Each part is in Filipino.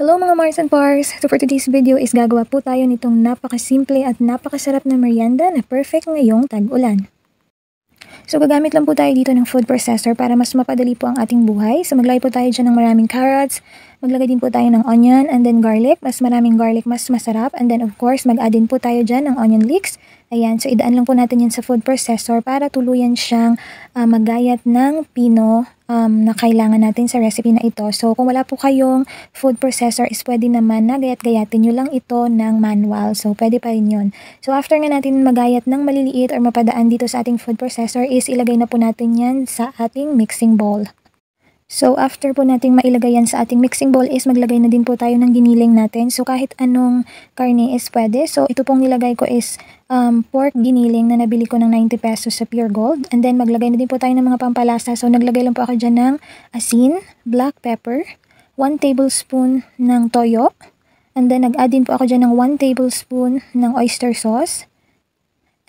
Hello mga Mars and Pars! So for today's video is gagawa po tayo nitong napakasimple at napakasarap na merienda na perfect ngayong tag-ulan. So gagamit lang po tayo dito ng food processor para mas mapadali po ang ating buhay. So maglagay po tayo dyan ng maraming carrots, maglagay din po tayo ng onion and then garlic. Mas maraming garlic, mas masarap. And then of course, mag-add din po tayo dyan ng onion leeks. Ayan, so idaan lang po natin yan sa food processor para tuluyan siyang magayat ng pino na kailangan natin sa recipe na ito. So kung wala po kayong food processor is pwede naman na gayat-gayatin nyo lang ito ng manual. So pwede pa rin yun. So after nga natin magayat ng maliliit or mapadaan dito sa ating food processor is ilagay na po natin yan sa ating mixing bowl. So after po nating mailagay yan sa ating mixing bowl is maglagay na din po tayo ng giniling natin. So kahit anong karne is pwede. So ito pong nilagay ko is pork giniling na nabili ko ng 90 pesos sa Pure Gold. And then maglagay na din po tayo ng mga pampalasa. So naglagay lang po ako dyan ng asin, black pepper, 1 tablespoon ng toyo. And then nag-add din po ako dyan ng 1 tablespoon ng oyster sauce.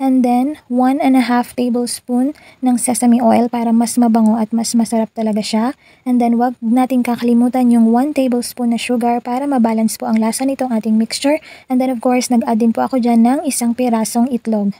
And then 1.5 tablespoon ng sesame oil para mas mabango at mas masarap talaga siya. And then wag natin kakalimutan yung 1 tablespoon na sugar para mabalance po ang lasa nitong ating mixture. And then of course nag-add din po ako dyan ng isang pirasong itlog.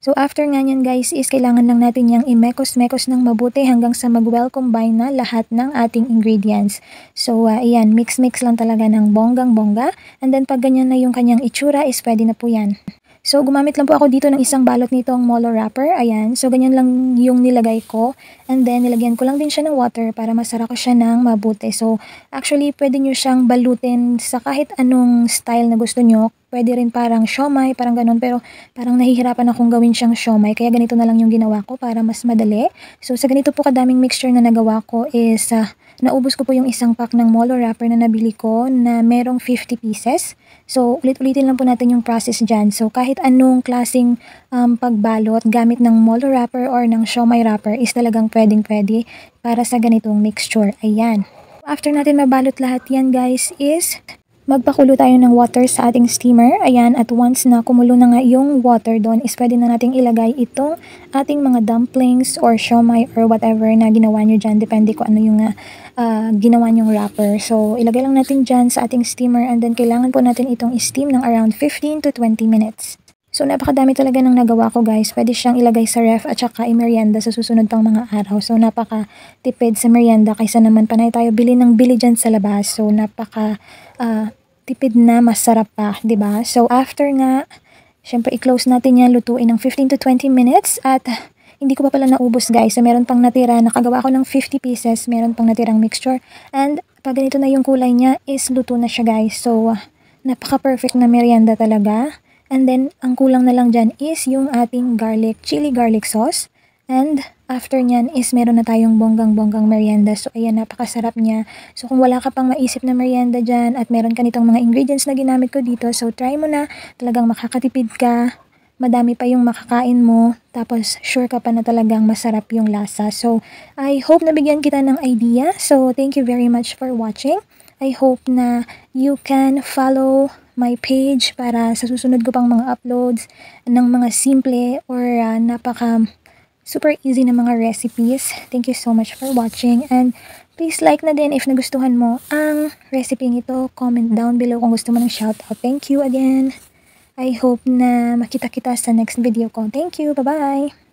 So after nga nyan guys is kailangan lang natin yung imekos-mekos ng mabuti hanggang sa mag-well combine na lahat ng ating ingredients. So ayan, mix-mix lang talaga ng bonggang-bongga. And then pag ganyan na yung kanyang itsura is pwede na po yan. So, gumamit lang po ako dito ng isang balot nitong Molo wrapper. Ayan. So, ganyan lang yung nilagay ko. And then, nilagyan ko lang din siya ng water para masara ko siya ng mabuti. So, actually, pwede nyo siyang balutin sa kahit anong style na gusto nyo. Pwede rin parang siomai, parang ganun. Pero, parang nahihirapan akong gawin siyang siomai. Kaya ganito na lang yung ginawa ko para mas madali. So, sa ganito po kadaming mixture na nagawa ko is, naubos ko po yung isang pack ng Molo wrapper na nabili ko na merong 50 pieces. So, ulit-ulitin lang po natin yung process dyan. So, kahit anong klaseng pagbalot gamit ng Molo wrapper or ng siomai wrapper is talagang pwedeng-pwede para sa ganitong mixture. Ayan. After natin mabalot lahat yan guys is magpakulo tayo ng water sa ating steamer. Ayan, at once na kumulo na nga yung water doon is pwede na nating ilagay itong ating mga dumplings or siomai or whatever na ginawa nyo dyan. Depende ko ano yung ginawa nyong wrapper. So, ilagay lang natin dyan sa ating steamer and then kailangan po natin itong steam ng around 15 to 20 minutes. So, napakadami talaga ng nagawa ko guys. Pwede siyang ilagay sa ref at saka i-merienda sa susunod pang mga araw. So, napaka-tipid sa merienda kaysa naman panay tayo bili ng bili dyan sa labas. So, tipid na masarap pa, 'di ba? So, after nga, syempre i-close natin yan, lutuin ng 15 to 20 minutes at hindi ko pa pala naubos guys. So, meron pang natira. Nakagawa ko ng 50 pieces. Meron pang natirang mixture. And pag ganito na yung kulay niya is luto na siya guys. So, napaka-perfect na merienda talaga. And then, ang kulang na lang dyan is yung ating chili garlic sauce. And after nyan is meron na tayong bonggang-bonggang merienda. So, ayan, napakasarap niya. So, kung wala ka pang maisip na merienda dyan at meron ka nitong mga ingredients na ginamit ko dito, so try mo na. Talagang makakatipid ka. Madami pa yung makakain mo. Tapos, sure ka pa na talagang masarap yung lasa. So, I hope nabigyan kita ng idea. So, thank you very much for watching. I hope na you can follow my page para sa susunod ko pang mga uploads ng mga simple or super easy na mga recipes. Thank you so much for watching and please like na din if nagustuhan mo ang recipe ito. Comment down below kung gusto mo ng shoutout. Thank you again. I hope na makita kita sa next video ko. Thank you. Bye-bye!